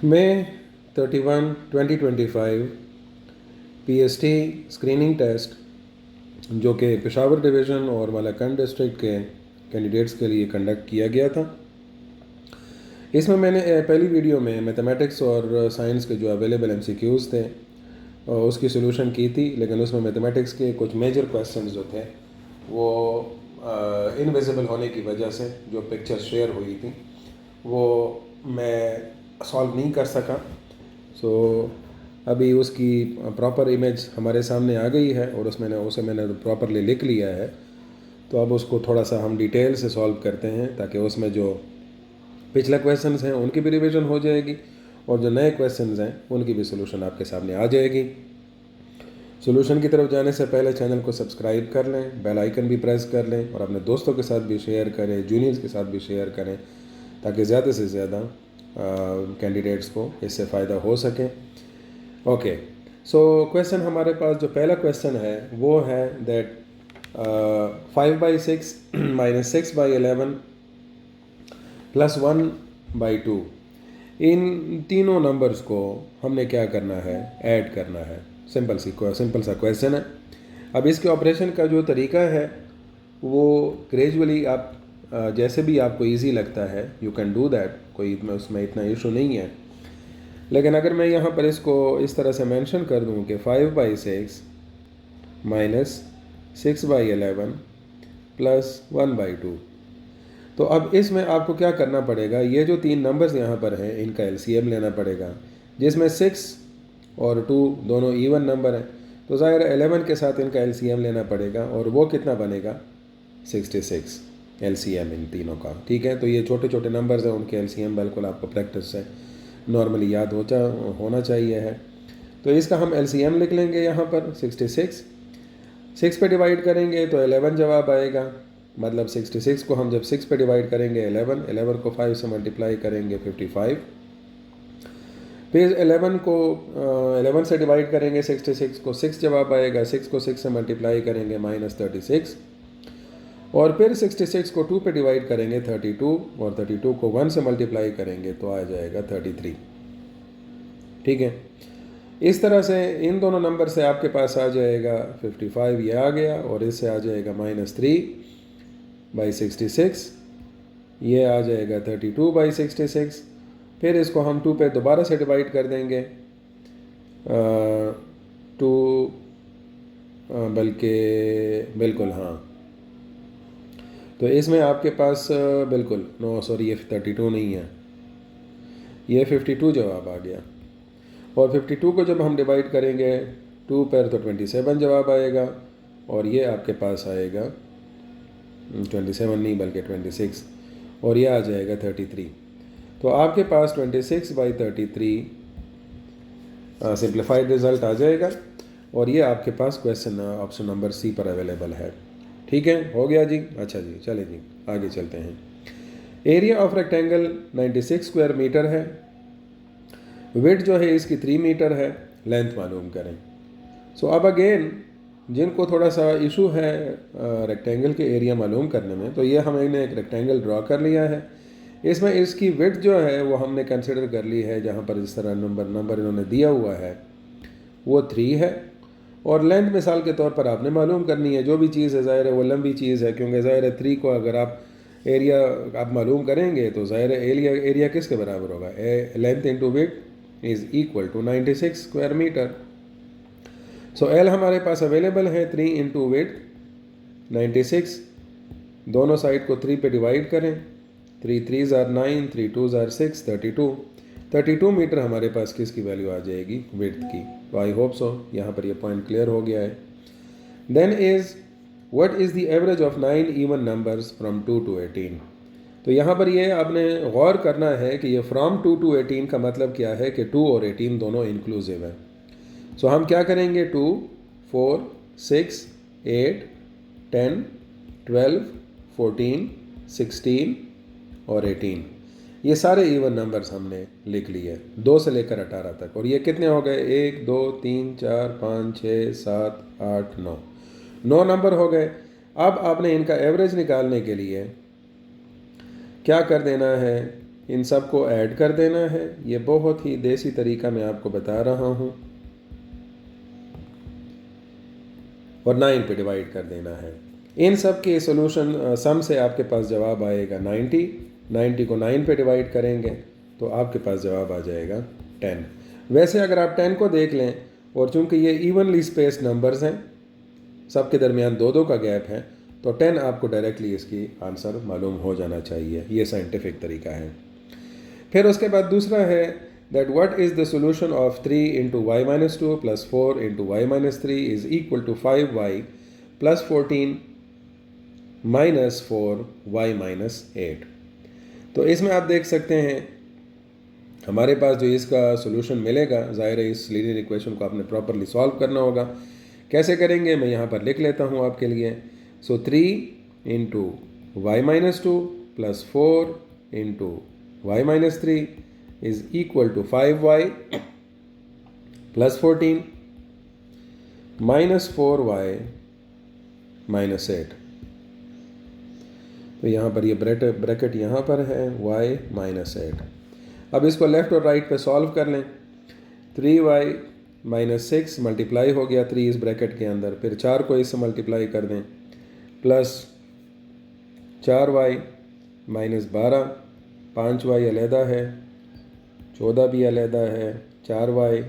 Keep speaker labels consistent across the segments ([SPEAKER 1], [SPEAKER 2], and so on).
[SPEAKER 1] मई 31, 2025 PST screening test जो कि Peshawar division और मलाकंड डिस्ट्रिक्ट के कैंडिडेट्स के लिए कंडक्ट किया गया था। इसमें मैंने पहली वीडियो में मैथमेटिक्स और साइंस के जो अवेलेबल MCQs थे उसकी सोल्यूशन की थी, लेकिन उसमें मैथमेटिक्स के कुछ मेजर क्वेश्चंस जो थे वो इनविजिबल होने की वजह से जो पिक्चर शेयर हुई थी वो मैं सॉल्व नहीं कर सका। सो अभी उसकी प्रॉपर इमेज हमारे सामने आ गई है और उसे मैंने प्रॉपरली लिख लिया है। तो अब उसको थोड़ा सा हम डिटेल से सॉल्व करते हैं ताकि उसमें जो पिछले क्वेश्चंस हैं उनकी भी रिवीजन हो जाएगी और जो नए क्वेश्चंस हैं उनकी भी सोल्यूशन आपके सामने आ जाएगी। सोल्यूशन की तरफ जाने से पहले चैनल को सब्सक्राइब कर लें, बेल आइकन भी प्रेस कर लें और अपने दोस्तों के साथ भी शेयर करें, जूनियर्स के साथ भी शेयर करें ताकि ज़्यादा से ज़्यादा कैंडिडेट्स को इससे फ़ायदा हो सके। ओके, सो क्वेश्चन हमारे पास जो पहला क्वेश्चन है वो है दैट 5/6 - 6/11 + 1/2 इन तीनों नंबर्स को हमने क्या करना है, ऐड करना है। सिंपल सा क्वेश्चन है। अब इसके ऑपरेशन का जो तरीका है वो ग्रेजुअली आप जैसे भी आपको इजी लगता है यू कैन डू दैट, कोई उसमें इतना इशू नहीं है। लेकिन अगर मैं यहाँ पर इसको इस तरह से मेंशन कर दूँ कि 5/6 - 6/11 + 1/2, तो अब इसमें आपको क्या करना पड़ेगा, ये जो तीन नंबर्स यहाँ पर हैं इनका LCM लेना पड़ेगा, जिसमें 6 और 2 दोनों इवन नंबर हैं। तो ज़ाहिर 11 के साथ इनका LCM लेना पड़ेगा और वो कितना बनेगा 66 LCM इन तीनों का। ठीक है, तो ये छोटे छोटे नंबर्स हैं, उनके LCM बिल्कुल आपको प्रैक्टिस से नॉर्मली याद होना चाहिए है। तो इसका हम LCM लिख लेंगे यहाँ पर 66, 6 पे डिवाइड करेंगे तो 11 जवाब आएगा। मतलब 66 को हम जब 6 पे डिवाइड करेंगे 11 को 5 से मल्टीप्लाई करेंगे 55, फिर 11 से डिवाइड करेंगे 66 को 6 जवाब आएगा, 6 को 6 से मल्टीप्लाई करेंगे -36, और फिर 66 को 2 पे डिवाइड करेंगे 32, और 32 को 1 से मल्टीप्लाई करेंगे तो आ जाएगा 33। ठीक है, इस तरह से इन दोनों नंबर से आपके पास आ जाएगा 55, ये आ गया, और इससे आ जाएगा -3/66, ये आ जाएगा 32/66। फिर इसको हम 2 पे दोबारा से डिवाइड कर देंगे 2, बल्कि बिल्कुल हाँ, तो इसमें आपके पास बिल्कुल नो सॉरी, ये 32 नहीं है, ये 52 जवाब आ गया। और 52 को जब हम डिवाइड करेंगे 2 पर तो 27 जवाब आएगा, और ये आपके पास आएगा 27 नहीं बल्कि 26, और ये आ जाएगा 33। तो आपके पास 26/33 सिंप्लीफाइड रिज़ल्ट आ जाएगा, और ये आपके पास क्वेश्चन ऑप्शन नंबर C पर अवेलेबल है। ठीक है, हो गया जी। अच्छा जी, चले जी आगे चलते हैं। Area of rectangle 96 square metre है, विड्थ जो है इसकी 3 मीटर है, लेंथ मालूम करें। सो अब अगेन जिनको थोड़ा सा इशू है रेक्टेंगल के एरिया मालूम करने में, तो ये हमने एक रेक्टेंगल ड्रॉ कर लिया है। इसमें इसकी विड्थ जो है वो हमने कंसिडर कर ली है, जहाँ पर इस तरह नंबर इन्होंने दिया हुआ है वो 3 है, और लेंथ मिसाल के तौर पर आपने मालूम करनी है। जो भी चीज़ है ज़ाहिर है वो लंबी चीज़ है, क्योंकि ज़ाहिर है 3 को अगर आप एरिया आप मालूम करेंगे तो ज़ाहिर है एरिया किसके बराबर होगा, length into width is equal to 96 square metre. So L हमारे पास अवेलेबल है 3 इंटू विड्थ 96, दोनों साइड को 3 पे डिवाइड करें, 3 3s are 9, 3 2s are 6, 32 metre हमारे पास किसकी वैल्यू आ जाएगी, विड्थ की। तो आई होप सो यहाँ पर ये पॉइंट क्लियर हो गया है। Then is what is the average of 9 even numbers from 2 to 18। तो यहाँ पर ये आपने गौर करना है कि ये फ्रॉम 2 to 18 का मतलब क्या है कि 2 और 18 दोनों इंक्लूसिव है। सो हम क्या करेंगे, 2, 4, 6, 8, 10, 12, 14, 16 और 18, ये सारे इवन नंबर्स हमने लिख लिए 2 से लेकर 18 तक। और ये कितने हो गए, 1 2 3 4 5 6 7 8 9 नंबर हो गए। अब आपने इनका एवरेज निकालने के लिए क्या कर देना है, इन सब को ऐड कर देना है। ये बहुत ही देसी तरीका मैं आपको बता रहा हूँ, और 9 पे डिवाइड कर देना है। इन सब के सॉल्यूशन सम से आपके पास जवाब आएगा 90। 90 को 9 पे डिवाइड करेंगे तो आपके पास जवाब आ जाएगा 10। वैसे अगर आप 10 को देख लें, और चूंकि ये इवनली स्पेस्ड नंबर्स हैं, सबके दरमियान 2-2 का गैप है, तो 10 आपको डायरेक्टली इसकी आंसर मालूम हो जाना चाहिए। ये साइंटिफिक तरीका है। फिर उसके बाद दूसरा है that what is the solution of 3 into y minus 2 plus 4 into y minus 3 is equal to 5y plus 14 minus 4y minus 8। तो इसमें आप देख सकते हैं हमारे पास जो इसका सोल्यूशन मिलेगा, ज़ाहिर है इस लीनियर इक्वेशन को आपने प्रॉपरली सॉल्व करना होगा। कैसे करेंगे मैं यहाँ पर लिख लेता हूँ आपके लिए। So 3 into y minus 2 plus 4 into y minus 3 is equal to 5y plus 14 minus 4y minus 8। तो यहाँ पर ये ब्रैकेट यहाँ पर है y minus 8। अब इसको लेफ़्ट और राइट पे सॉल्व कर लें। 3y minus 6 मल्टीप्लाई हो गया 3 इस ब्रैकेट के अंदर, फिर 4 को इससे मल्टीप्लाई कर दें, प्लस 4y minus 12, 5y अलहदा है, 14 भी अलहदा है, 4y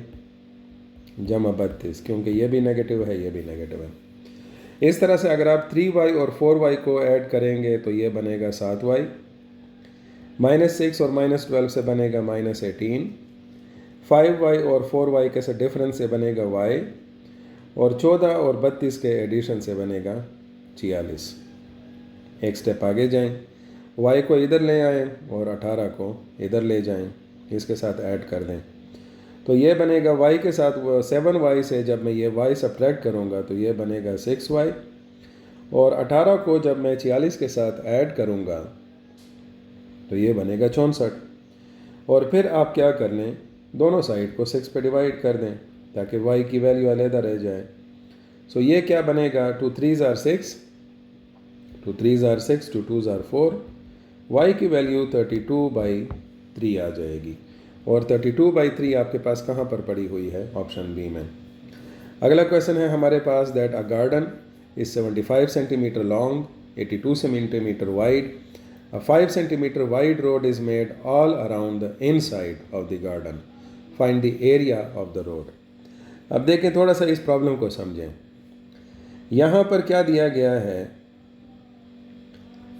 [SPEAKER 1] जमा 32, क्योंकि ये भी नेगेटिव है ये भी नेगेटिव है। इस तरह से अगर आप 3y और 4y को ऐड करेंगे तो ये बनेगा 7y, -6 और -12 से बनेगा -18, 5y और 4y के से डिफरेंस से बनेगा y, और 14 और 32 के एडिशन से बनेगा 46। एक स्टेप आगे जाएं, y को इधर ले आएँ और 18 को इधर ले जाएं, इसके साथ ऐड कर दें, तो ये बनेगा y के साथ 7y से जब मैं ये y सब्ट्रैक्ट करूँगा तो ये बनेगा 6y, और 18 को जब मैं 46 के साथ ऐड करूँगा तो ये बनेगा 64। और फिर आप क्या कर लें, दोनों साइड को 6 पे डिवाइड कर दें ताकि y की वैल्यू अलहदा रह जाए। सो ये क्या बनेगा, 2 3s are 6, 2 3s are 6, 2 2s are 4, y की वैल्यू 32/3 आ जाएगी। और 32/3 आपके पास कहाँ पर पड़ी हुई है, ऑप्शन बी में। अगला क्वेश्चन है हमारे पास that a garden is 75 centimetre long, 82 centimetre wide, a 5 centimeter wide road is made all around the inside of the garden, find the area of the road। अब देखें थोड़ा सा इस प्रॉब्लम को समझें। यहाँ पर क्या दिया गया है,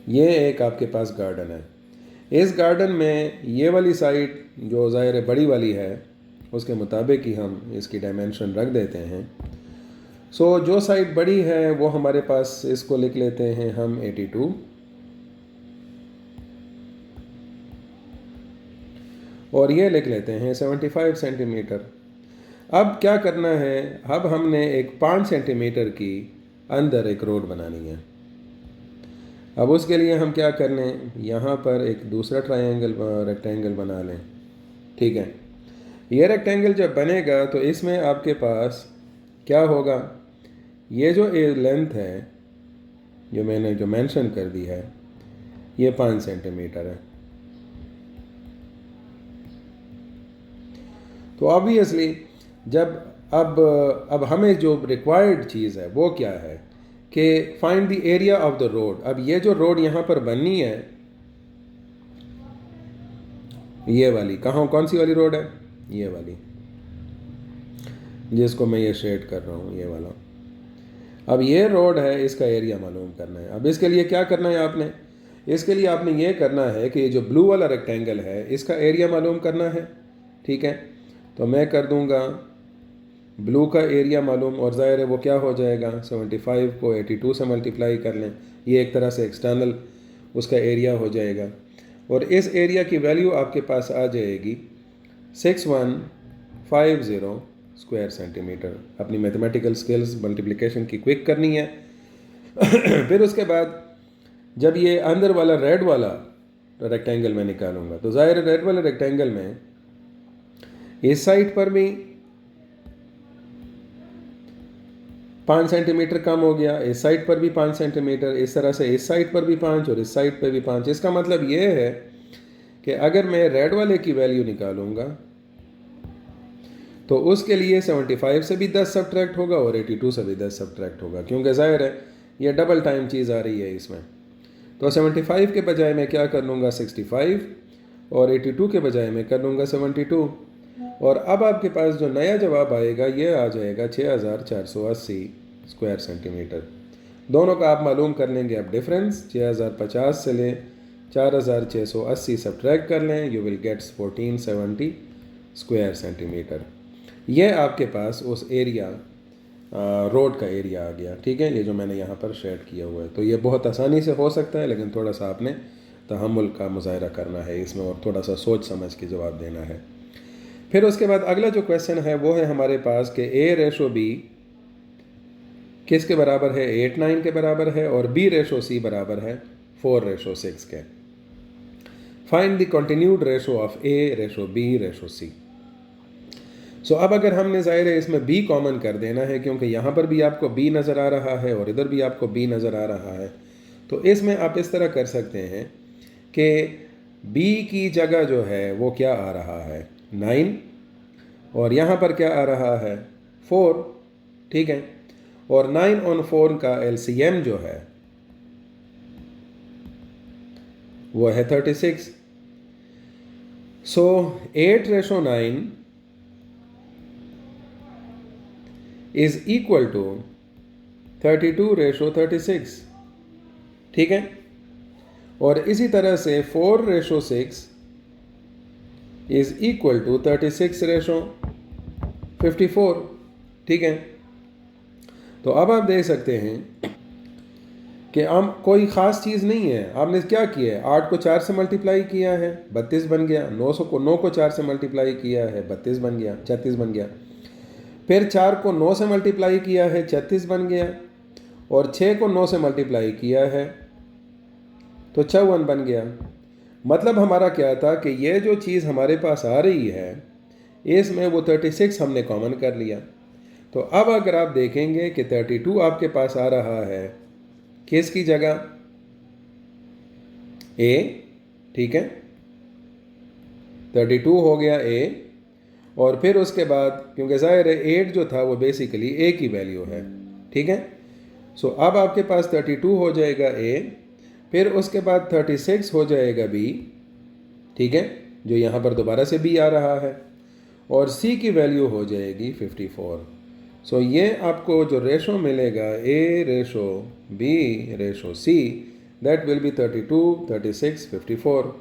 [SPEAKER 1] ये एक आपके पास गार्डन है। इस गार्डन में ये वाली साइड जो ज़ाहिर बड़ी वाली है उसके मुताबिक ही हम इसकी डायमेंशन रख देते हैं। सो जो साइड बड़ी है वो हमारे पास, इसको लिख लेते हैं हम 82, और ये लिख लेते हैं 75 सेंटीमीटर। अब क्या करना है, अब हमने एक 5 सेंटीमीटर की अंदर एक रोड बनानी है। अब उसके लिए हम क्या कर लें, यहाँ पर एक दूसरा रेक्टेंगल बना लें। ठीक है, ये रेक्टेंगल जब बनेगा तो इसमें आपके पास क्या होगा, ये जो लेंथ है जो मैंने मेंशन कर दी है ये 5 सेंटीमीटर है। तो ऑब्वियसली जब अब हमें जो रिक्वायर्ड चीज़ है वो क्या है कि find the area of the road. अब ये जो रोड यहाँ पर बननी है, ये वाली कौन सी वाली रोड है, ये वाली जिसको मैं ये शेड कर रहा हूँ, ये वाला। अब ये रोड है, इसका एरिया मालूम करना है। अब इसके लिए क्या करना है आपने, इसके लिए आपने ये करना है कि ये जो ब्लू वाला रेक्टेंगल है इसका एरिया मालूम करना है। ठीक है, तो मैं कर दूंगा ब्लू का एरिया मालूम, और ज़ाहिर है वो क्या हो जाएगा, 75 को 82 से मल्टीप्लाई कर लें, ये एक तरह से एक्सटर्नल उसका एरिया हो जाएगा। और इस एरिया की वैल्यू आपके पास आ जाएगी 6150 स्क्वायर सेंटीमीटर। अपनी मैथमेटिकल स्किल्स मल्टीप्लिकेशन की क्विक करनी है। फिर उसके बाद जब ये अंदर वाला रेड वाला रेक्टेंगल मैं निकालूंगा तो ज़ाहिर रेड वाले रेक्टेंगल में इस साइड पर भी 5 सेंटीमीटर कम हो गया, इस साइड पर भी 5 सेंटीमीटर, इस तरह से इस साइड पर भी 5 और इस साइड पर भी 5। इसका मतलब ये है कि अगर मैं रेड वाले की वैल्यू निकालूंगा तो उसके लिए 75 से भी 10 सब्ट्रैक्ट होगा और 82 से भी 10 सब्ट्रैक्ट होगा, क्योंकि ज़ाहिर है ये डबल टाइम चीज़ आ रही है इसमें। तो 75 के बजाय मैं क्या कर लूँगा 65 और 82 के बजाय मैं कर लूँगा 72। और अब आपके पास जो नया जवाब आएगा ये आ जाएगा 6480 स्क्वायर सेंटीमीटर। दोनों का आप मालूम कर लेंगे अब डिफरेंस, 6050 से ले 4680 सब्ट्रैक्ट कर लें, you will gets 1470 square centimetre. ये आपके पास उस एरिया रोड का एरिया आ गया। ठीक है, ये जो मैंने यहाँ पर शेड किया हुआ है, तो ये बहुत आसानी से हो सकता है, लेकिन थोड़ा सा आपने तहम्मुल का मुजाहरा करना है इसमें और थोड़ा सा सोच समझ के जवाब देना है। फिर उसके बाद अगला जो क्वेश्चन है वो है हमारे पास कि A/B किसके बराबर है, 8:9 के बराबर है, और B/C बराबर है 4/6 के। Find the continued ratio of A/B/C। सो अब अगर हमने ज़ाहिर है इसमें B कॉमन कर देना है, क्योंकि यहाँ पर भी आपको B नज़र आ रहा है और इधर भी आपको B नज़र आ रहा है, तो इसमें आप इस तरह कर सकते हैं कि B की जगह जो है वो क्या आ रहा है 9 और यहाँ पर क्या आ रहा है 4। ठीक है, और 9 और 4 का LCM जो है वो है 36। सो 8/9 इज इक्वल टू 32/36। ठीक है, और इसी तरह से 4/6 इज इक्वल टू 36/54। ठीक है, तो अब आप देख सकते हैं कि हम कोई ख़ास चीज़ नहीं है। आपने क्या किया है, 8 को 4 से मल्टीप्लाई किया है 32 बन गया, 9 को 4 से मल्टीप्लाई किया है 32 बन गया, 36 बन गया। फिर 4 को 9 से मल्टीप्लाई किया है 36 बन गया, और 6 को 9 से मल्टीप्लाई किया है तो 54 बन गया। मतलब हमारा क्या था कि ये जो चीज़ हमारे पास आ रही है इसमें वो 36 हमने कॉमन कर लिया। तो अब अगर आप देखेंगे कि 32 आपके पास आ रहा है किसकी जगह, A। ठीक है, 32 हो गया A, और फिर उसके बाद क्योंकि ज़ाहिर है 8 जो था वो बेसिकली A की वैल्यू है। ठीक है, सो अब आपके पास 32 हो जाएगा A, फिर उसके बाद 36 हो जाएगा B। ठीक है, जो यहाँ पर दोबारा से B आ रहा है, और C की वैल्यू हो जाएगी 54। सो ये आपको जो रेशो मिलेगा A/B/C दैट विल बी 32, 36, 54।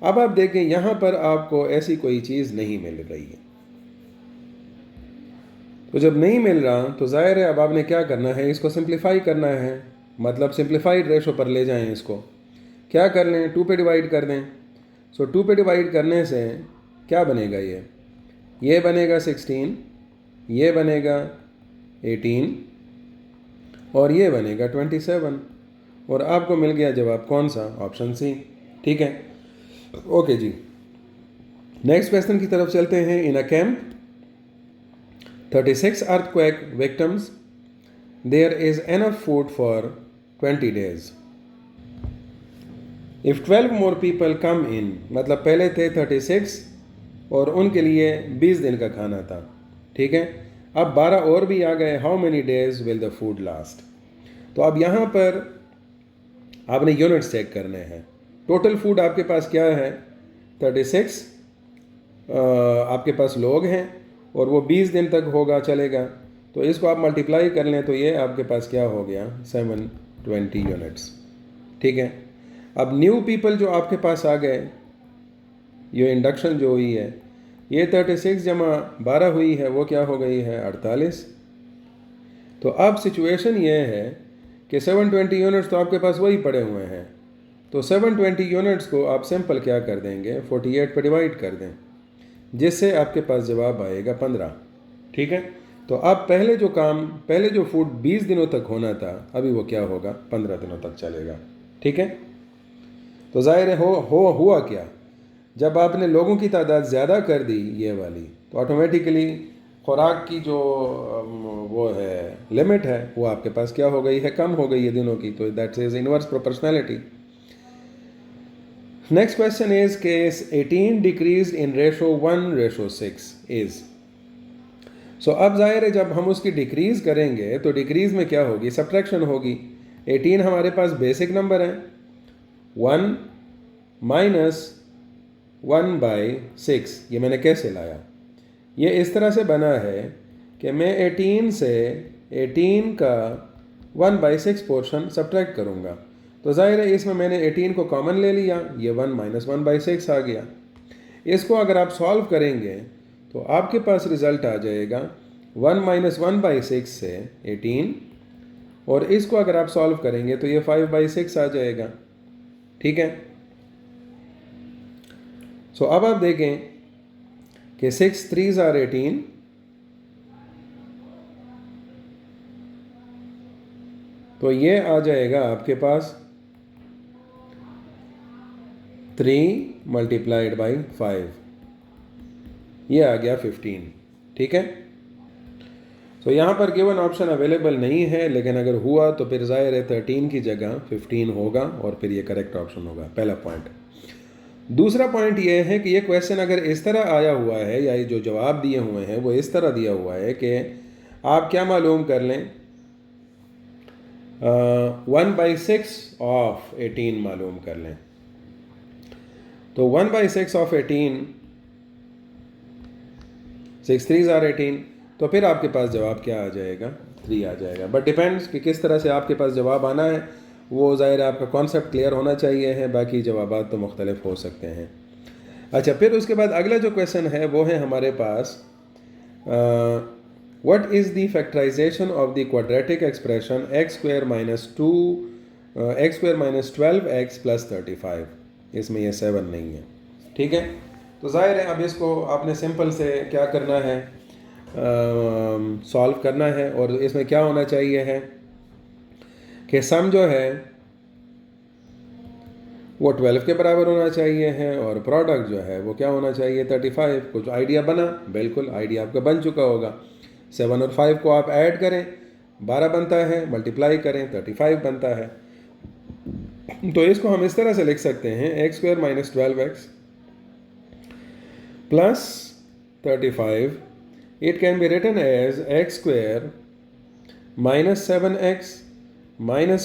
[SPEAKER 1] अब आप देखें यहाँ पर आपको ऐसी कोई चीज़ नहीं मिल रही है, तो जब नहीं मिल रहा तो ज़ाहिर है अब आपने क्या करना है, इसको सिंप्लीफाई करना है, मतलब सिंप्लीफाइड रेशो पर ले जाएं। इसको क्या कर लें, 2 पे डिवाइड कर दें। सो 2 पे डिवाइड करने से क्या बनेगा, ये बनेगा 16, ये बनेगा 18 और ये बनेगा 27, और आपको मिल गया जवाब कौन सा, ऑप्शन सी। ठीक है, ओके जी, नेक्स्ट क्वेश्चन की तरफ चलते हैं। इन a camp 36 earthquake victims, there is enough food for 20 days. If 12 more people come in, मतलब पहले थे 36 और उनके लिए 20 दिन का खाना था। ठीक है, अब 12 और भी आ गए, how many days will the food last. तो अब यहाँ पर आपने यूनिट्स चेक करने हैं। टोटल फूड आपके पास क्या है 36 आपके पास लोग हैं और वो 20 दिन तक होगा चलेगा, तो इसको आप मल्टीप्लाई कर लें तो ये आपके पास क्या हो गया 720 यूनिट्स। ठीक है, अब न्यू पीपल जो आपके पास आ गए, ये इंडक्शन जो हुई है, ये 36 जमा 12 हुई है, वो क्या हो गई है 48। तो अब सिचुएशन ये है कि 720 यूनिट्स तो आपके पास वही पड़े हुए हैं, तो 720 यूनिट्स को आप सिंपल क्या कर देंगे 48 पे डिवाइड कर दें, जिससे आपके पास जवाब आएगा 15। ठीक है, तो अब पहले जो फूड 20 दिनों तक होना था, अभी वो क्या होगा 15 दिनों तक चलेगा। ठीक है, तो ज़ाहिर है हुआ क्या, जब आपने लोगों की तादाद ज़्यादा कर दी ये वाली, तो ऑटोमेटिकली खुराक की जो वो है लिमिट है वो आपके पास क्या हो गई है, कम हो गई है दिनों की। तो that is inverse proportionality. Next question is case 18 decreased in ratio 1:6 is. So अब जाहिर है जब हम उसकी डिक्रीज करेंगे तो डिक्रीज में क्या होगी, सब्ट्रैक्शन होगी। 18 हमारे पास बेसिक नंबर है, 1 माइनस 1/6। ये मैंने कैसे लाया, ये इस तरह से बना है कि मैं 18 से 18 का 1/6 पोर्शन सब्ट्रैक्ट करूँगा। तो ज़ाहिर है इसमें मैंने 18 को कॉमन ले लिया, ये 1 माइनस 1/6 आ गया। इसको अगर आप सॉल्व करेंगे तो आपके पास रिज़ल्ट आ जाएगा 1 माइनस 1/6 से 18, और इसको अगर आप सॉल्व करेंगे तो ये 5/6 आ जाएगा। ठीक है, सो अब आप देखें कि 6 3s are 18, तो ये आ जाएगा आपके पास 3 मल्टीप्लाइड बाई 5, ये आ गया 15। ठीक है, तो यहाँ पर गिवन ऑप्शन अवेलेबल नहीं है, लेकिन अगर हुआ तो फिर ज़ाहिर है 13 की जगह 15 होगा और फिर ये करेक्ट ऑप्शन होगा, पहला पॉइंट। दूसरा पॉइंट ये है कि ये क्वेश्चन अगर इस तरह आया हुआ है, या ये जो जवाब दिए हुए हैं वो इस तरह दिया हुआ है कि आप क्या मालूम कर लें, 1/6 ऑफ 18 मालूम कर लें। तो 1/6 ऑफ 18, 6 3s are 18, तो फिर आपके पास जवाब क्या आ जाएगा, 3 आ जाएगा। बट डिपेंड्स कि किस तरह से आपके पास जवाब आना है, वो ज़ाहिर है आपका कॉन्सेप्ट क्लियर होना चाहिए है, बाकी जवाबात तो मुख्तलिफ हो सकते हैं। अच्छा, फिर उसके बाद अगला जो क्वेश्चन है वो है हमारे पास what is the factorisation of the quadratic expression x² - 12x + 35। इसमें ये 7 नहीं है। ठीक है, तो ज़ाहिर है अब इसको आपने सिंपल से क्या करना है, सॉल्व करना है, और इसमें क्या होना चाहिए है कि सम जो है वो 12 के बराबर होना चाहिए है, और प्रोडक्ट जो है वो क्या होना चाहिए, 35। कुछ आइडिया बना, बिल्कुल आइडिया आपका बन चुका होगा। 7 और 5 को आप ऐड करें, 12 बनता है, मल्टीप्लाई करें 35 बनता है। तो इसको हम इस तरह से लिख सकते हैं, x² - 12x plus 35, it can be written as x² - 7x -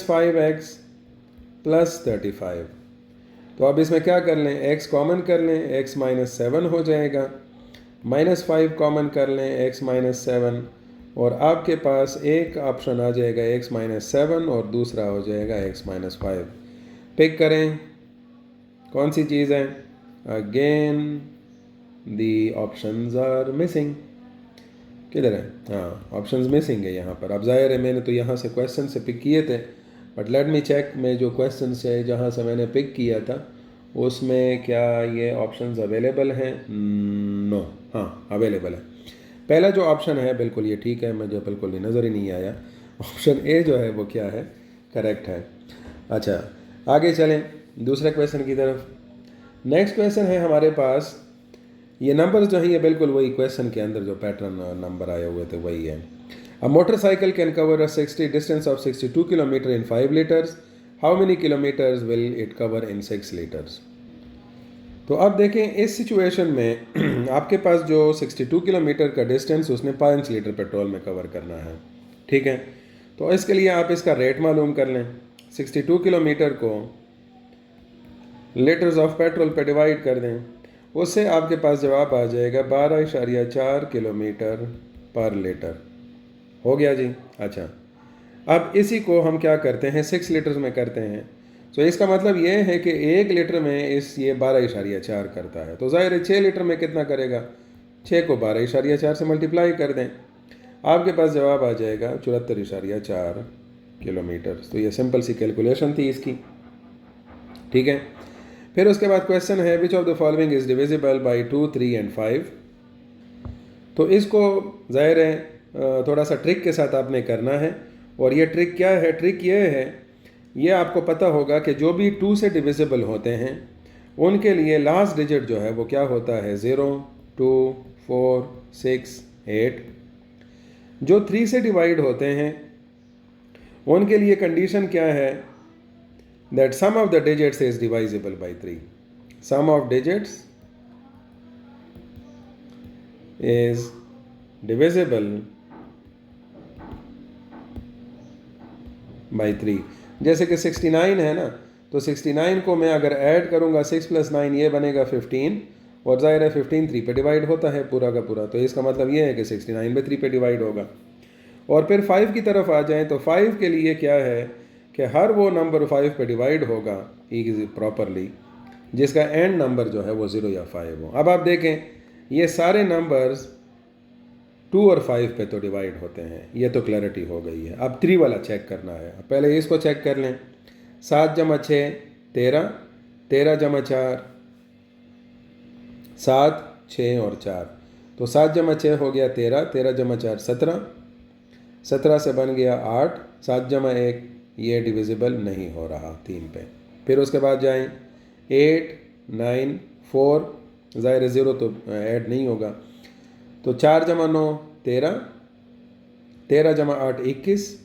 [SPEAKER 1] 5x + 35। तो अब इसमें क्या कर लें, x कॉमन कर लें, x - 7 हो जाएगा, -5 कॉमन कर लें, x - 7, और आपके पास एक ऑप्शन आ जाएगा x - 7 और दूसरा हो जाएगा x - 5। पिक करें कौन सी चीज़ है, again the options are missing. किधर है, हाँ ऑप्शंस मिसिंग है यहाँ पर। अब जाहिर है मैंने तो यहाँ से क्वेश्चन से पिक किए थे, बट लेट मी चेक मैं जो क्वेश्चन से जहाँ से मैंने पिक किया था उसमें क्या ये ऑप्शंस अवेलेबल हैं, नो, हाँ अवेलेबल है। पहला जो ऑप्शन है बिल्कुल ये ठीक है, मुझे बिल्कुल ही नज़र ही नहीं आया। ऑप्शन ए जो है वो क्या है, करेक्ट है। अच्छा आगे चलें दूसरे क्वेश्चन की तरफ। नेक्स्ट क्वेश्चन है हमारे पास, ये नंबर्स जो हैं ये बिल्कुल वही क्वेश्चन के अंदर जो पैटर्न नंबर आए हुए थे वही है। A motorcycle can cover a 60 distance of 62 kilometre in 5 litres, how many kilometres will it cover in 6 litres. तो अब देखें इस सिचुएशन में आपके पास जो 62 किलोमीटर का डिस्टेंस उसने 5 लीटर पेट्रोल में कवर करना है। ठीक है, तो इसके लिए आप इसका रेट मालूम कर लें। 62 किलोमीटर को लीटर्स ऑफ पेट्रोल पे डिवाइड कर दें, उससे आपके पास जवाब आ जाएगा 12.4 किलोमीटर पर लीटर। हो गया जी। अच्छा अब इसी को हम क्या करते हैं, 6 लीटर्स में करते हैं। तो इसका मतलब ये है कि 1 लीटर में ये 12.4 करता है, तो ज़ाहिर है 6 लीटर में कितना करेगा, 6 को 12.4 से मल्टीप्लाई कर दें, आपके पास जवाब आ जाएगा 74.4 किलोमीटर। तो ये सिंपल सी कैलकुलेशन थी इसकी। ठीक है, फिर उसके बाद क्वेश्चन है which of the following is divisible by 2, 3 and 5। तो इसको ज़ाहिर है थोड़ा सा ट्रिक के साथ आपने करना है, और ये ट्रिक क्या है, ट्रिक ये है, ये आपको पता होगा कि जो भी 2 से डिविजिबल होते हैं उनके लिए लास्ट डिजिट जो है वो क्या होता है, 0, 2, 4, 6, 8। जो 3 से डिवाइड होते हैं उनके लिए कंडीशन क्या है, that sum of the digits is divisible by 3। sum of digits is divisible by 3। जैसे कि 69 है ना, तो 69 को मैं अगर ऐड करूँगा 6 + 9 ये बनेगा 15, और ज़ाहिर है 15 3 पे डिवाइड होता है पूरा का पूरा, तो इसका मतलब ये है कि 69 में 3 पे डिवाइड होगा। और फिर 5 की तरफ आ जाएं तो 5 के लिए क्या है कि हर वो नंबर 5 पे डिवाइड होगा प्रॉपरली जिसका एंड नंबर जो है वो 0 या 5 हो। अब आप देखें ये सारे नंबर्स 2 और 5 पे तो डिवाइड होते हैं, ये तो क्लैरिटी हो गई है। अब 3 वाला चेक करना है। पहले इसको चेक कर लें। 7 + 6 13, 13 + 4 7, 6 और 4, तो 7 + 6 हो गया 13, 13 + 4 17, 17 से बन गया 8, 7 + 1 ये डिविजिबल नहीं हो रहा 3 पे। फिर उसके बाद जाएं 8, 9, 4, ज़ाहिर 0 तो ऐड नहीं होगा, तो 4 + 9 13, 13 + 8 21,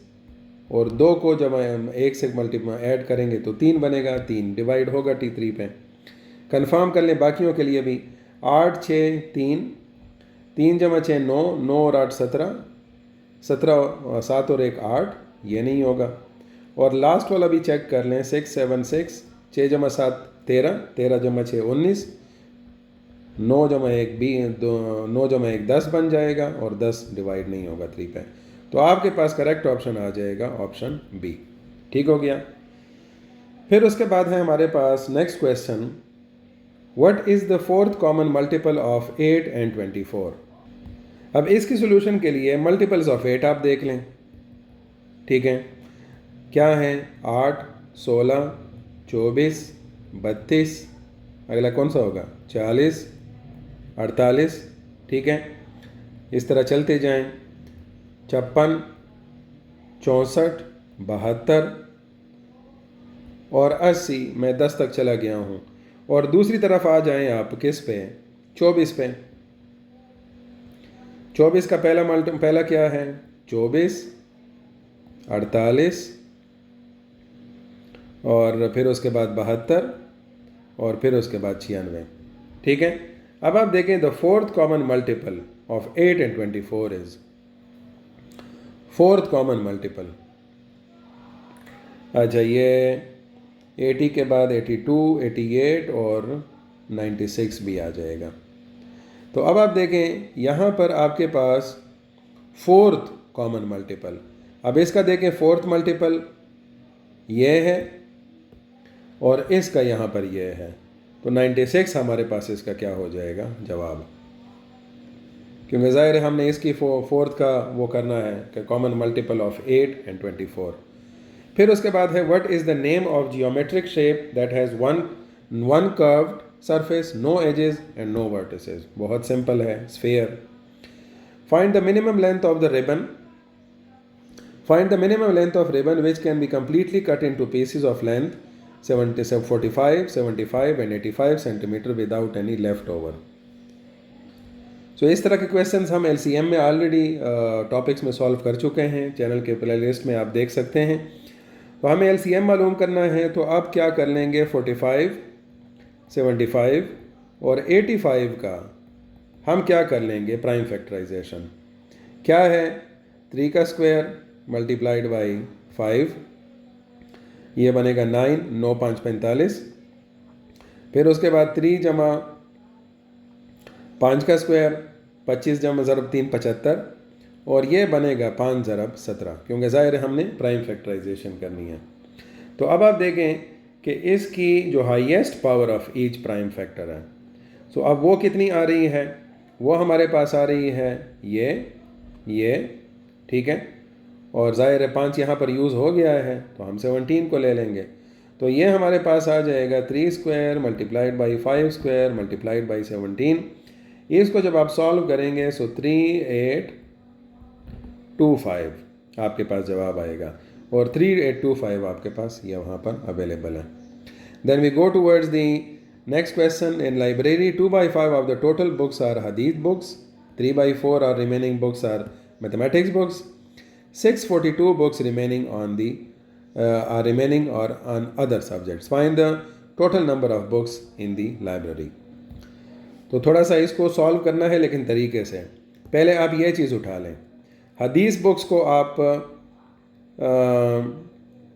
[SPEAKER 1] और 2 को जब 1 से मल्टीप्लाई ऐड करेंगे तो 3 बनेगा, 3 डिवाइड होगा T3 पे। कंफर्म कर लें बाकियों के लिए भी। 8, 6, 3, 3 + 6 9, 9 और 8 17, 17 7 और 1 8, ये नहीं होगा। और लास्ट वाला भी चेक कर लें 6, 7, 6, 6 + 7 13, 13 + 6 19, 9 + 1 9 + 1 10 बन जाएगा, और 10 डिवाइड नहीं होगा 3 पे। तो आपके पास करेक्ट ऑप्शन आ जाएगा ऑप्शन बी। ठीक हो गया। फिर उसके बाद है हमारे पास next question, what is the 4th common multiple of 8 and 24। अब इसकी सोल्यूशन के लिए मल्टीपल्स ऑफ 8 आप देख लें। ठीक है, क्या है? 8, 16, 24, 32, अगला कौन सा होगा? 40, 48। ठीक है, इस तरह चलते जाएं। 56, 64, 72 और 80, मैं 10 तक चला गया हूँ। और दूसरी तरफ आ जाएं आप किस पे? 24 पे। 24 का पहला क्या है? 24, 48 और फिर उसके बाद 72 और फिर उसके बाद 96। ठीक है, अब आप देखें the 4th common multiple of 8 and 24 is 4th common multiple. अच्छा, ये 80 के बाद 82, 88 और 96 भी आ जाएगा। तो अब आप देखें यहाँ पर आपके पास 4th कॉमन मल्टीपल। अब इसका देखें 4th मल्टीपल ये है और इसका यहाँ पर ये है, तो 96 हमारे पास इसका क्या हो जाएगा जवाब, क्योंकि ज़ाहिर है हमने इसकी 4th का वो करना है कि कॉमन मल्टीपल ऑफ 8 and 24। फिर उसके बाद है what is the name of geometric shape that has one curved surface, no edges and no vertices. बहुत सिंपल है, sphere. Find the minimum length of the ribbon. Find the minimum length of ribbon which can be completely cut into pieces of length 45, 75 and 85 centimetre without any left over. So इस तरह के questions हम LCM में already topics में solve कर चुके हैं, channel के प्ले लिस्ट में आप देख सकते हैं। तो हमें LCM मालूम करना है, तो आप क्या कर लेंगे? 45, 75 और 85 का हम क्या कर लेंगे? Prime factorisation. क्या है? 3 का स्क्वायर मल्टीप्लाइड बाई 5, ये बनेगा 9, 9 5 45। फिर उसके बाद 3 जमा 5 का स्क्वायर 25 जमा ज़रब 3 75, और ये बनेगा 5 ज़रब 17, क्योंकि ज़ाहिर है हमने प्राइम फैक्टराइजेशन करनी है। तो अब आप देखें कि इसकी जो highest power of each prime factor है, सो अब वो कितनी आ रही है? वो हमारे पास आ रही है ये ठीक है, और ज़ाहिर है 5 यहाँ पर यूज़ हो गया है, तो हम 17 को ले लेंगे। तो ये हमारे पास आ जाएगा 3 square multiplied by 5 square multiplied by 17। इसको जब आप सॉल्व करेंगे सो 3825 आपके पास जवाब आएगा, और 3825 आपके पास ये वहाँ पर अवेलेबल है। Then we go towards the next question. In library 2/5 of the total books are हदीस books, 3/4 are remaining books are mathematics books, 642 books remaining on the are remaining or on other subjects. Find the total number of books in the library. तो थोड़ा सा इसको solve करना है, लेकिन तरीके से। पहले आप ये चीज़ उठा लें, हदीस बुक्स को आप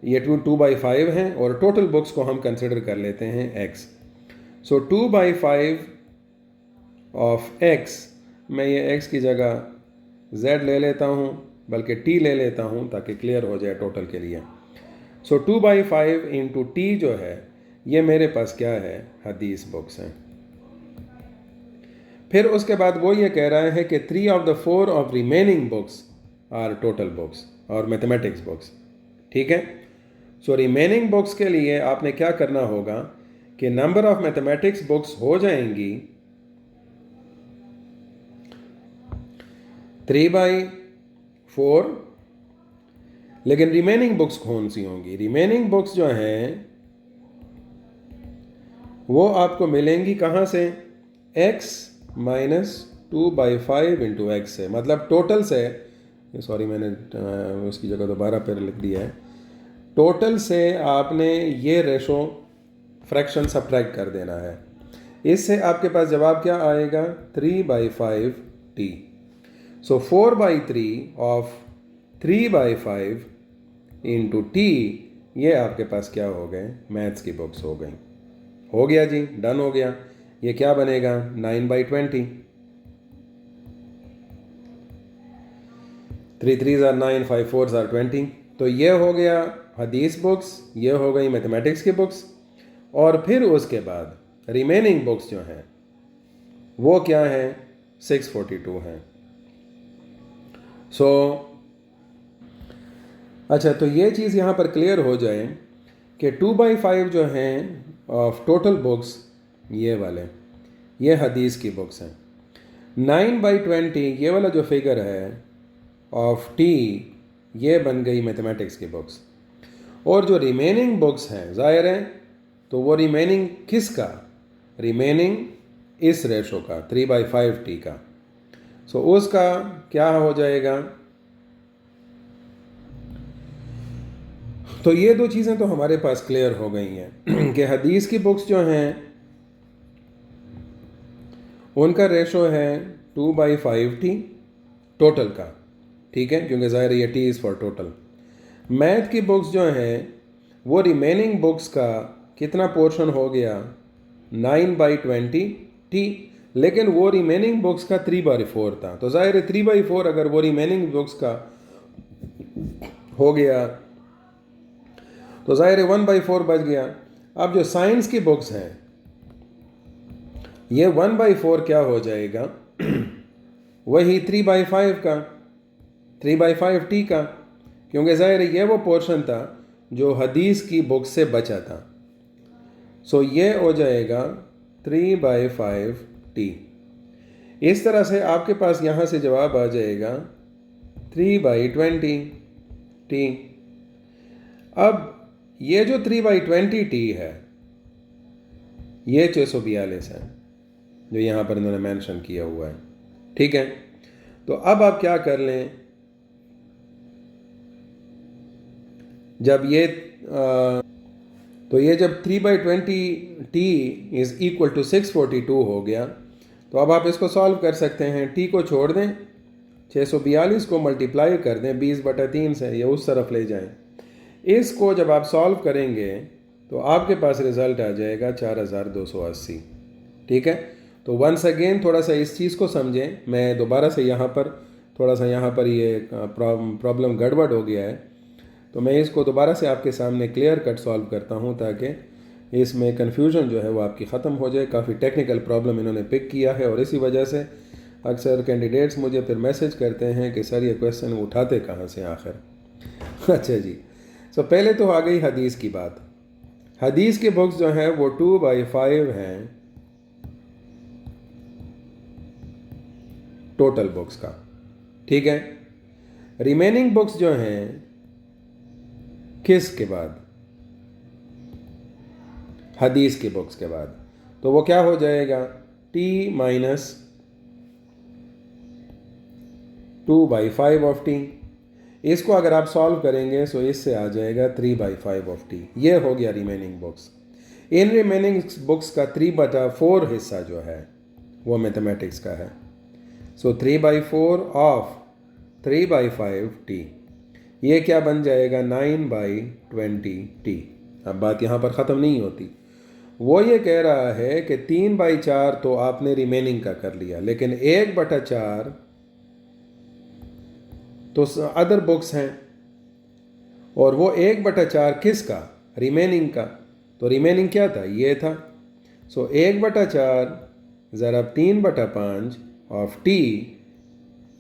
[SPEAKER 1] ये 2/5 हैं, और टोटल बुक्स को हम कंसिडर कर लेते हैं x। सो 2/5 ऑफ x, मैं ये x की जगह z ले लेता हूँ, बल्कि t ले लेता हूँ ताकि क्लियर हो जाए टोटल के लिए। सो 2/5 इंटू t जो है, ये मेरे पास क्या है, हदीस बुक्स हैं। फिर उसके बाद वो ये कह रहा है कि 3 of the 4 of remaining books are total books और मैथमेटिक्स बुक्स। ठीक है। सो रिमेनिंग बुक्स के लिए आपने क्या करना होगा कि नंबर ऑफ मैथमेटिक्स बुक्स हो जाएंगी 3/4, लेकिन रिमेनिंग बुक्स कौन सी होंगी? रिमेनिंग बुक्स जो हैं वो आपको मिलेंगी कहाँ से? x माइनस 2/5 इंटू एक्स से, मतलब टोटल से, सॉरी मैंने उसकी जगह दोबारा पर लिख दिया है, टोटल से आपने ये रेशो फ्रैक्शन सब्ट्रैक्ट कर देना है। इससे आपके पास जवाब क्या आएगा? 3/5t। So 4/3 of 3/5 into t, ये आपके पास क्या हो गए? मैथ्स की बुक्स हो गई। हो गया जी, डन हो गया। ये क्या बनेगा? 9/20। 3 3s are 9, 5 4s are 20। तो ये हो गया हदीस बुक्स, ये हो गई मैथमेटिक्स की बुक्स। और फिर उसके बाद रिमेनिंग बुक्स जो हैं वो क्या हैं? 642 हैं। सो अच्छा, तो ये चीज़ यहाँ पर क्लियर हो जाए कि 2/5 जो हैं ऑफ टोटल बुक्स, ये वाले, ये हदीस की बुक्स हैं। 9/20 ये वाला जो फिगर है ऑफ t, ये बन गई मैथमेटिक्स की बुक्स। और जो रिमेनिंग बुक्स हैं, ज़ाहिर है, तो वो रिमेनिंग किसका? रिमेनिंग इस रेशो का, 3/5t का। सो उसका क्या हो जाएगा? तो ये दो चीज़ें तो हमारे पास क्लियर हो गई हैं कि हदीस की बुक्स जो हैं उनका रेशो है 2/5t टोटल का। ठीक है, क्योंकि ज़ाहिर है ये t is for total. Math की बुक्स जो हैं वो रिमेनिंग बुक्स का कितना पोर्शन हो गया? 9/20t, लेकिन वो रिमेनिंग बुक्स का 3/4 था। तो ज़ाहिर है 3/4 अगर वो रिमेनिंग बुक्स का हो गया तो ज़ाहिर है 1/4 बच गया। अब जो साइंस की बुक्स हैं, ये 1/4 क्या हो जाएगा? वही 3/5 का, 3/5t का, क्योंकि ज़ाहिर है ये वो पोर्शन था जो हदीस की बुक से बचा था। सो ये हो जाएगा 3/5t। इस तरह से आपके पास यहाँ से जवाब आ जाएगा 3/20t। अब ये जो 3/20t है, ये 642 है जो यहाँ पर इन्होंने मेंशन किया हुआ है। ठीक है, तो अब आप क्या कर लें, जब ये तो ये जब 3/20t इज़ इक्वल टू 642 हो गया, तो अब आप इसको सॉल्व कर सकते हैं। t को छोड़ दें, 642 को मल्टीप्लाई कर दें 20/3 से, ये उस तरफ ले जाएं। इसको जब आप सॉल्व करेंगे तो आपके पास रिज़ल्ट आ जाएगा 4280। ठीक है, तो वंस अगेन थोड़ा सा इस चीज़ को समझें। मैं दोबारा से यहाँ पर थोड़ा सा यहाँ पर ये प्रॉब्लम गड़बड़ हो गया है, तो मैं इसको दोबारा से आपके सामने क्लियर कट सॉल्व करता हूँ ताकि इसमें कन्फ्यूजन जो है वो आपकी ख़त्म हो जाए। काफ़ी टेक्निकल प्रॉब्लम इन्होंने पिक किया है और इसी वजह से अक्सर कैंडिडेट्स मुझे फिर मैसेज करते हैं कि सर ये क्वेश्चन उठाते कहाँ से आखिर। अच्छा जी, तो पहले तो आ गई हदीस की बात। हदीस के बुक्स जो हैं वो 2/5 हैं टोटल बुक्स का। ठीक है, रिमेनिंग बुक्स जो हैं किस के बाद? हदीस की बुक्स के बाद। तो वो क्या हो जाएगा? t minus 2/5 of t। इसको अगर आप सॉल्व करेंगे तो इससे आ जाएगा 3/5 ऑफ t। ये हो गया remaining books. In remaining books का 3/4 हिस्सा जो है वो मैथमेटिक्स का है। सो 3/4 ऑफ 3/5t, ये क्या बन जाएगा 9/20t। अब बात यहाँ पर ख़त्म नहीं होती। वो ये कह रहा है कि 3/4 तो आपने रिमेनिंग का कर लिया, लेकिन 1/4 तो अदर बुक्स हैं, और वो 1/4 किसका? रिमेनिंग का। तो रिमेनिंग क्या था? ये था। सो 1/4 ज़रा 3/5 ऑफ टी,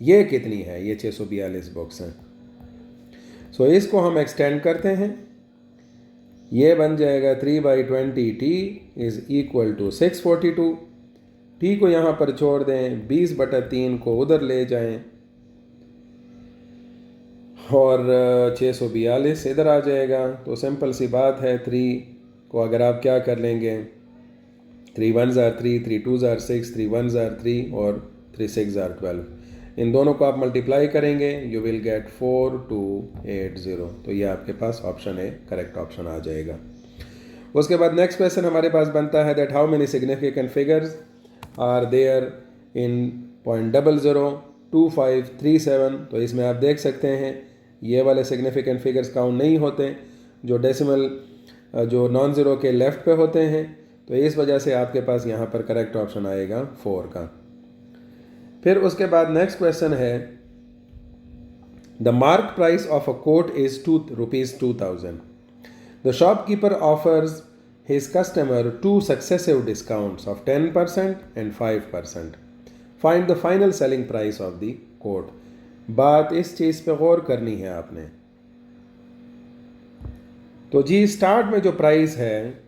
[SPEAKER 1] ये कितनी है? ये 642 बुक्स हैं। सो इसको हम एक्सटेंड करते हैं, ये बन जाएगा 3/20t is equal to 642। T को यहाँ पर छोड़ दें, 20/3 को उधर ले जाएं, और 642 इधर आ जाएगा। तो सिंपल सी बात है, 3 को अगर आप क्या कर लेंगे, 3 1s are 3, 3 2s are 6, 3 1s are 3 और 3 6s are 12। इन दोनों को आप मल्टीप्लाई करेंगे, यू विल गेट 4280। तो ये आपके पास ऑप्शन ए करेक्ट ऑप्शन आ जाएगा। उसके बाद नेक्स्ट क्वेश्चन हमारे पास बनता है that how many significant figures are there in 0.002537। तो इसमें आप देख सकते हैं ये वाले सिग्निफिकेंट फिगर्स काउंट नहीं होते, जो डेसिमल जो नॉन ज़ीरो के लेफ़्ट पे होते हैं। तो इस वजह से आपके पास यहाँ पर करेक्ट ऑप्शन आएगा 4 का। फिर उसके बाद नेक्स्ट क्वेश्चन है the mark price of a coat is ₹2000। The shopkeeper offers his customer 2 successive discounts of 10% and 5%. Find the final selling price of the coat. बात इस चीज़ पे गौर करनी है आपने। तो जी स्टार्ट में जो प्राइस है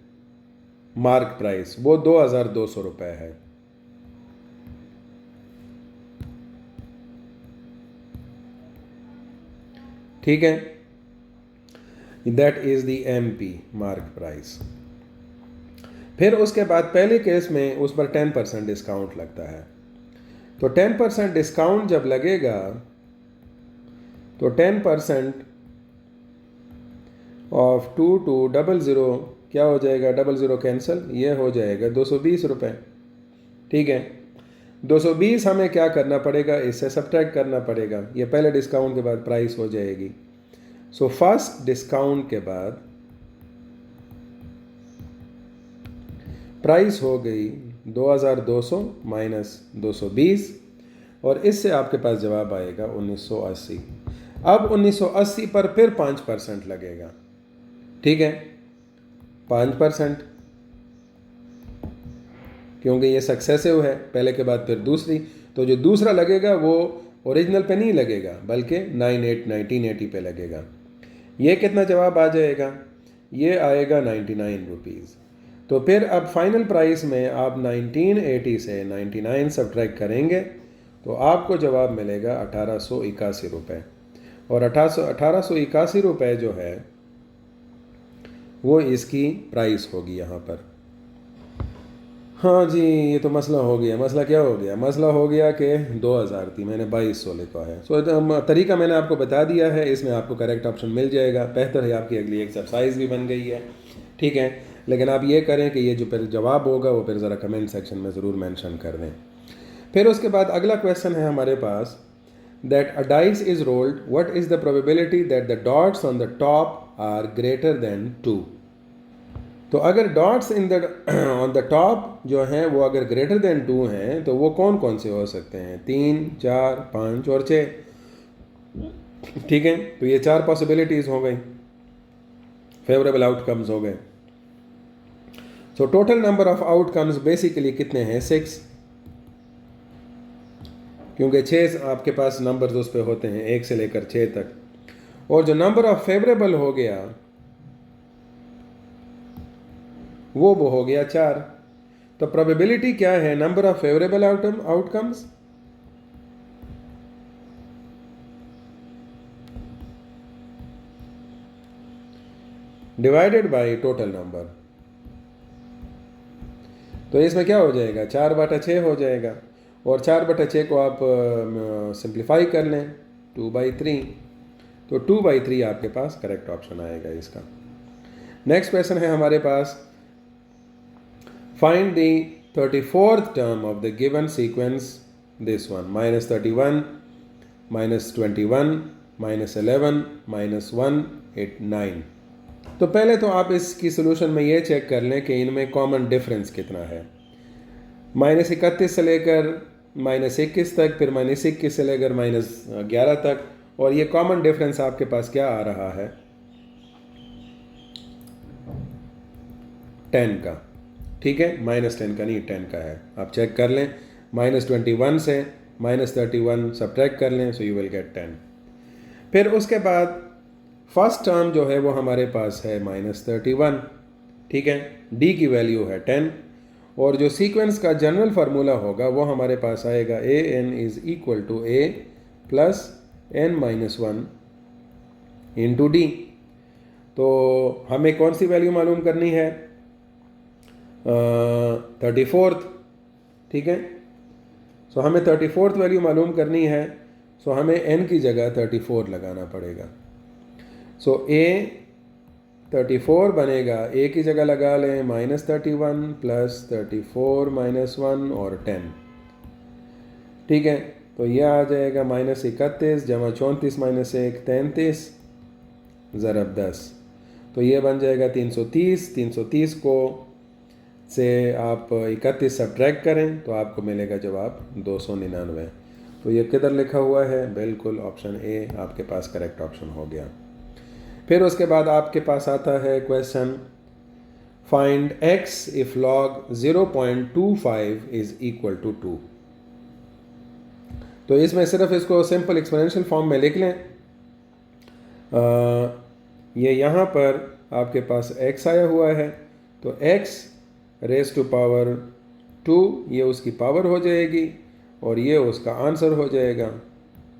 [SPEAKER 1] मार्क प्राइस वो 2200 रुपये है। ठीक है, that is the MP mark price. फिर उसके बाद पहले केस में उस पर 10% डिस्काउंट लगता है। तो 10% डिस्काउंट जब लगेगा तो 10% ऑफ 2200 क्या हो जाएगा? 00 कैंसिल, ये हो जाएगा 220 रुपये। ठीक है, 220 हमें क्या करना पड़ेगा? इससे सब्ट्रैक्ट करना पड़ेगा। ये पहले डिस्काउंट के बाद प्राइस हो जाएगी। सो फर्स्ट डिस्काउंट के बाद प्राइस हो गई 2200 माइनस 220, और इससे आपके पास जवाब आएगा 1980। अब 1980 पर फिर 5% लगेगा। ठीक है, 5%, क्योंकि ये सक्सेसिव है, पहले के बाद फिर दूसरी। तो जो दूसरा लगेगा वो ओरिजिनल पे नहीं लगेगा, बल्कि 1980 पे लगेगा। ये कितना जवाब आ जाएगा? ये आएगा 99 रुपीज़। तो फिर अब फाइनल प्राइस में आप 1980 से 99 सब्ट्रैक्ट करेंगे तो आपको जवाब मिलेगा 1881 रुपये। और 1881 रुपये जो है वो इसकी प्राइस होगी यहाँ पर। हाँ जी, ये तो मसला हो गया। मसला क्या हो गया? मसला हो गया कि 2000 थी, मैंने 2200 लिखा है। सो तरीका मैंने आपको बता दिया है, इसमें आपको करेक्ट ऑप्शन मिल जाएगा। बेहतर है आपकी अगली एक्सरसाइज भी बन गई है। ठीक है, लेकिन आप ये करें कि ये जो फिर जवाब होगा वो फिर ज़रा कमेंट सेक्शन में ज़रूर मेंशन कर दें। फिर उसके बाद अगला क्वेश्चन है हमारे पास that a dice is rolled, what is the probability that the dots on the top are greater than 2। तो अगर dots in the on the top जो हैं वो अगर ग्रेटर देन 2 हैं तो वो कौन कौन से हो सकते हैं? 3, 4, 5 और 6। ठीक है, तो ये 4 पॉसिबिलिटीज़ हो गई, फेवरेबल आउटकम्स हो गए। So total number of outcomes basically कितने हैं? 6, क्योंकि 6 आपके पास नंबर्स उस पे होते हैं 1 से लेकर 6 तक। और जो नंबर ऑफ फेवरेबल हो गया वो हो गया 4। तो प्रोबेबिलिटी क्या है? Number of favourable outcomes divided by total number. तो इसमें क्या हो जाएगा? 4/6 हो जाएगा, और 4/6 को आप सिंप्लीफाई कर लें 2/3। तो 2/3 आपके पास करेक्ट ऑप्शन आएगा इसका। नेक्स्ट क्वेश्चन है हमारे पास Find the 34th term of the given sequence, this one, minus 31, minus 21, minus 11, minus 1, 8, 9. तो पहले तो आप इसकी सोल्यूशन में ये चेक कर लें कि इनमें कॉमन डिफरेंस कितना है। -31 से लेकर -21 तक, फिर -21 से लेकर -11 तक, और ये कॉमन डिफरेंस आपके पास क्या आ रहा है? 10 का। ठीक है, -10 का नहीं, 10 का है। आप चेक कर लें, -21 से -31 सब्ट्रैक्ट कर लें, सो यू विल गेट 10। फिर उसके बाद फर्स्ट टर्म जो है वो हमारे पास है -31। ठीक है, डी की वैल्यू है 10, और जो सीक्वेंस का जनरल फार्मूला होगा वो हमारे पास आएगा an is equal to a plus n-1 into d. तो हमें कौन सी वैल्यू मालूम करनी है? 34th। ठीक है, सो हमें 34th वैल्यू मालूम करनी है, सो हमें n की जगह 34 लगाना पड़ेगा। सो a 34 बनेगा, a की जगह लगा लें -31 प्लस 34 -1 और 10। ठीक है, तो यह आ जाएगा -31 जमा 34 -1 33 ज़रब 10, तो ये बन जाएगा 330। 330 को से आप 31 सब्ट्रैक्ट करें तो आपको मिलेगा जवाब 299। तो ये किधर लिखा हुआ है? बिल्कुल ऑप्शन ए आपके पास करेक्ट ऑप्शन हो गया। फिर उसके बाद आपके पास आता है question, find x if log 0.25 is equal to 2। तो इसमें सिर्फ इसको सिंपल एक्सपोनेंशियल फॉर्म में लिख लें। ये यहाँ पर आपके पास x आया हुआ है, तो x रेज टू पावर 2 ये उसकी पावर हो जाएगी और ये उसका आंसर हो जाएगा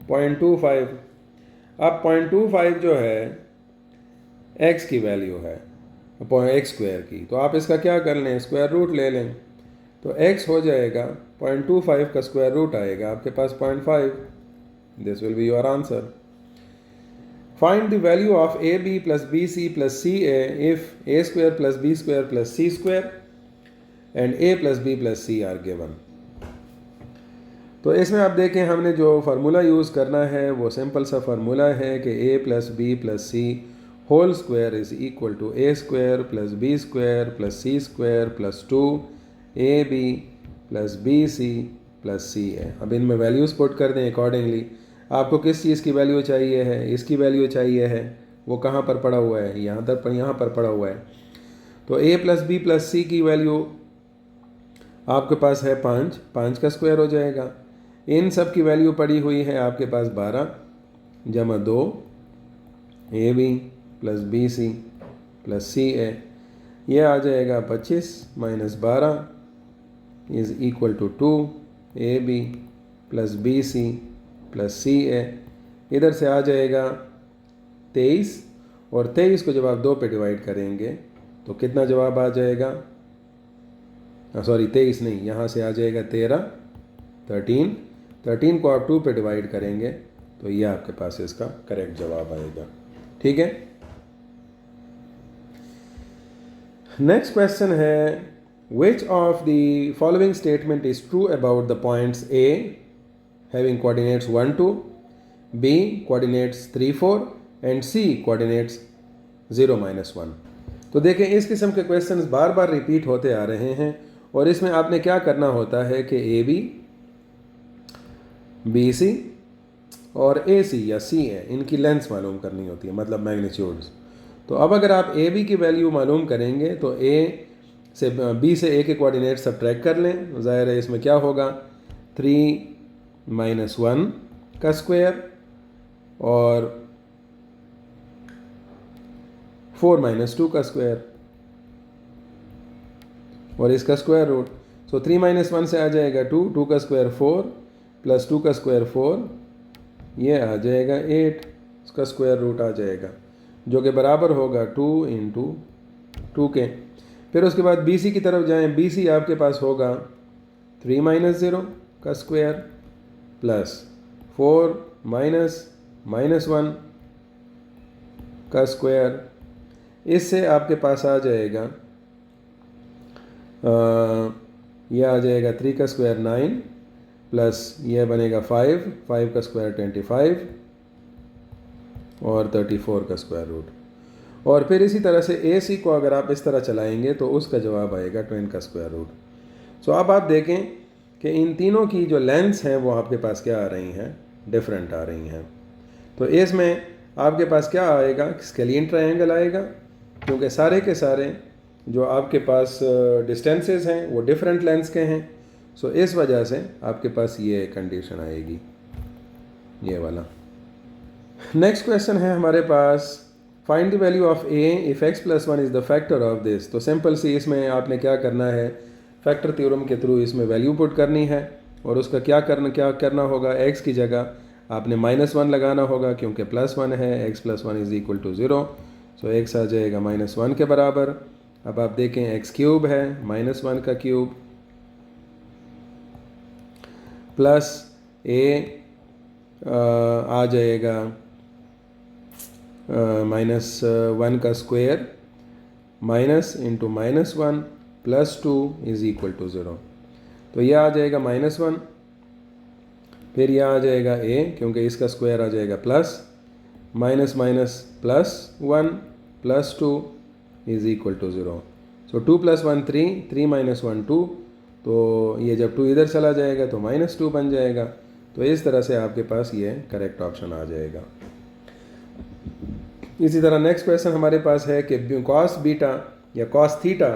[SPEAKER 1] 0.25। अब 0.25 जो है x की वैल्यू है x स्क्वायर की, तो आप इसका क्या कर लें? स्क्वायर रूट ले लें, तो x हो जाएगा 0.25 का स्क्वायर रूट आएगा आपके पास 0.5। This will be your answer. Find the value of ab plus bc plus ca if a square plus b square plus c square and a plus b plus c are given. तो इसमें आप देखें, हमने जो formula use करना है वो simple सा फार्मूला है कि a plus b plus c whole square is equal to a square plus b square plus c square plus 2ab plus bc plus ca। अब इनमें वैल्यूज़ पुट कर दें अकॉर्डिंगली। आपको किस चीज़ की वैल्यू चाहिए है? इसकी वैल्यू चाहिए है, वो कहाँ पर पड़ा हुआ है? यहाँ पर पड़ा हुआ है। तो a plus b plus c की वैल्यू आपके पास है 5, 5 का स्क्वायर हो जाएगा। इन सब की वैल्यू पड़ी हुई है आपके पास 12 जमा 2 ab plus bc plus ca, ये आ जाएगा 25 minus 12 is equal to 2 ab plus bc plus ca। इधर से आ जाएगा 23, और 23 को जब आप 2 पे डिवाइड करेंगे तो कितना जवाब आ जाएगा? सॉरी 23 नहीं, यहाँ से आ जाएगा 13। 13 को आप 2 पे डिवाइड करेंगे तो ये आपके पास इसका करेक्ट जवाब आएगा। ठीक है, नेक्स्ट क्वेश्चन है, which of the following statement is true about the points a having coordinates 1 2, b coordinates 3 4 and c coordinates 0 -1। तो देखें, इस किस्म के क्वेश्चंस बार बार रिपीट होते आ रहे हैं, और इसमें आपने क्या करना होता है कि AB, BC और AC या CA इनकी लेंथ्स मालूम करनी होती है, मतलब मैग्नीट्यूड्स। तो अब अगर आप AB की वैल्यू मालूम करेंगे तो B से A के कोऑर्डिनेट सब्ट्रैक्ट कर लें। ज़ाहिर है इसमें क्या होगा? 3 -1 का स्क्वायर और 4 -2 का स्क्वायर और इसका स्क्वायर रूट। सो 3 -1 से आ जाएगा 2, 2 का स्क्वायर 4 प्लस 2 का स्क्वायर 4, ये आ जाएगा 8, इसका स्क्वायर रूट आ जाएगा जो कि बराबर होगा 2 × 2 के। फिर उसके बाद BC की तरफ जाएं, BC आपके पास होगा 3 -0 का स्क्वायर प्लस 4 -1 का स्क्वायर। इससे आपके पास आ जाएगा ये आ जाएगा 3 का स्क्वायर 9 प्लस ये बनेगा 5, 5 का स्क्वायर 25 और 34 का स्क्वायर रूट। और फिर इसी तरह से ए सी को अगर आप इस तरह चलाएंगे तो उसका जवाब आएगा 20 का स्क्वायर रूट। सो अब आप देखें कि इन तीनों की जो लेंथ्स हैं वो आपके पास क्या आ रही हैं, डिफरेंट आ रही हैं। तो इसमें आपके पास क्या आएगा, स्केलियन ट्रायंगल आएगा, क्योंकि सारे के सारे जो आपके पास डिस्टेंसेस हैं वो डिफरेंट लेंथ्स के हैं। सो इस वजह से आपके पास ये कंडीशन आएगी, ये वाला। नेक्स्ट क्वेश्चन है हमारे पास, find the value of A if X plus 1 is the factor of this. तो सिंपल सी इसमें आपने क्या करना है, फैक्टर थ्योरम के थ्रू इसमें वैल्यू पुट करनी है और उसका क्या करना होगा, एक्स की जगह आपने -1 लगाना होगा क्योंकि +1 है, X plus 1 is equal to 0। So X आ जाएगा -1 के बराबर। अब आप देखें एक्स क्यूब है, -1 का क्यूब प्लस ए आ जाएगा -1 का square minus into -1 plus 2 is equal to 0। तो यह आ जाएगा -1, फिर यह आ जाएगा a क्योंकि इसका स्क्वायर आ जाएगा plus minus minus plus 1 plus 2 is equal to 0। So 2 + 1 3, 3 - 1 2, तो ये जब 2 इधर चला जाएगा तो -2 बन जाएगा। तो इस तरह से आपके पास ये करेक्ट ऑप्शन आ जाएगा। इसी तरह नेक्स्ट क्वेश्चन हमारे पास है कि कॉस बीटा या कॉस थीटा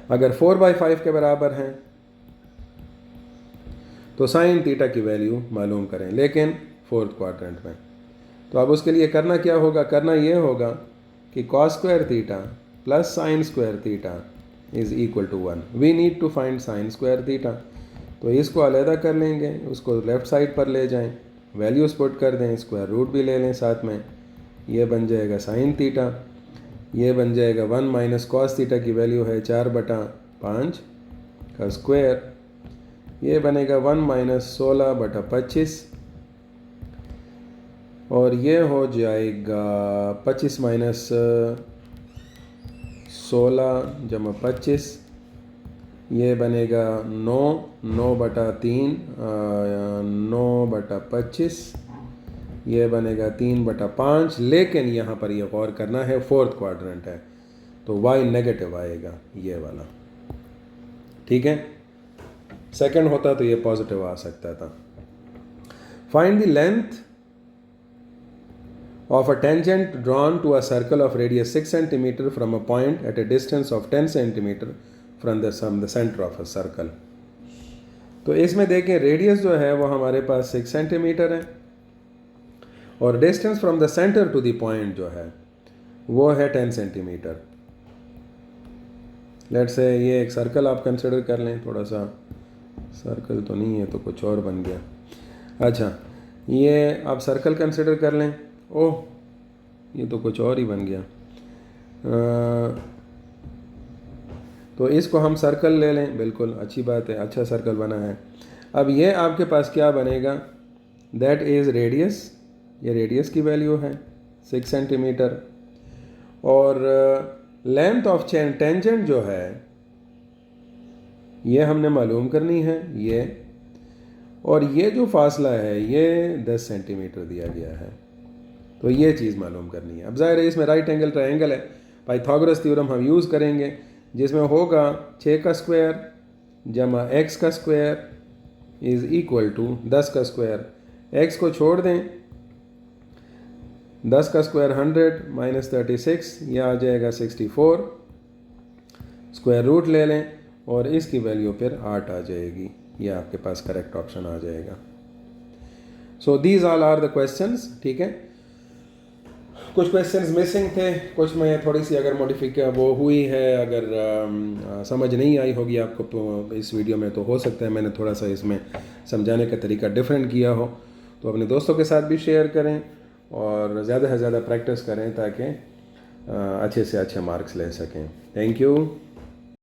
[SPEAKER 1] अगर 4/5 के बराबर हैं तो साइन थीटा की वैल्यू मालूम करें, लेकिन फोर्थ क्वाड्रेंट में। तो अब उसके लिए करना क्या होगा, करना ये होगा कि cos square theta plus sine square theta is equal to 1। We need to find sine square theta. तो इसको अलहदा कर लेंगे, उसको लेफ़्ट साइड पर ले जाएं, वैल्यूज पुट कर दें, स्क्वायर रूट भी ले लें साथ में। ये बन जाएगा साइन थीटा, ये बन जाएगा 1 माइनस कॉस थीटा की वैल्यू है 4/5 का स्क्वायर, ये बनेगा 1 माइनस 16/25 और ये हो जाएगा 25 माइनस 16 जमा 25, ये बनेगा 9/3 9/25, ये बनेगा 3/5। लेकिन यहाँ पर ये गौर करना है फोर्थ क्वाड्रेंट है तो y नेगेटिव आएगा, ये वाला, ठीक है। सेकंड होता तो ये पॉजिटिव आ सकता था। Find the length of a tangent drawn to a circle of radius 6 cm from a point at a distance of 10 cm from the center of a circle। तो इसमें देखें रेडियस जो है वो हमारे पास 6 सेंटीमीटर है और distance from the centre to the point जो है वो है 10 सेंटीमीटर। लेट्स से ये एक सर्कल आप कंसिडर कर लें, थोड़ा सा सर्कल तो नहीं है तो कुछ और बन गया। अच्छा, ये आप सर्कल कंसिडर कर लें। ओह, ये तो कुछ और ही बन गया। तो इसको हम सर्कल ले लें, बिल्कुल अच्छी बात है, अच्छा सर्कल बना है। अब ये आपके पास क्या बनेगा, दैट इज़ रेडियस, ये रेडियस की वैल्यू है 6 सेंटीमीटर और लेंथ ऑफ टेंजेंट जो है ये हमने मालूम करनी है ये, और ये जो फासला है ये 10 सेंटीमीटर दिया गया है, तो ये चीज़ मालूम करनी है। अब ज़ाहिर है इसमें राइट एंगल ट्रायंगल है, पाइथागोरस थ्योरम हम यूज़ करेंगे जिसमें होगा 6 का स्क्वायर जमा x का स्क्वायर इज़ इक्वल टू 10 का स्क्वायर। x को छोड़ दें, 10 का स्क्वायर 100 माइनस 36, यह आ जाएगा 64, स्क्वायर रूट ले लें और इसकी वैल्यू फिर 8 आ जाएगी, यह आपके पास करेक्ट ऑप्शन आ जाएगा। So these all are the questions, ठीक है। कुछ क्वेश्चंस मिसिंग थे, कुछ में थोड़ी सी अगर मॉडिफिकेशन वो हुई है, अगर समझ नहीं आई होगी आपको तो इस वीडियो में, तो हो सकता है मैंने थोड़ा सा इसमें समझाने का तरीका डिफरेंट किया हो। तो अपने दोस्तों के साथ भी शेयर करें और ज़्यादा से ज़्यादा प्रैक्टिस करें ताकि अच्छे से अच्छे मार्क्स ले सकें। Thank you.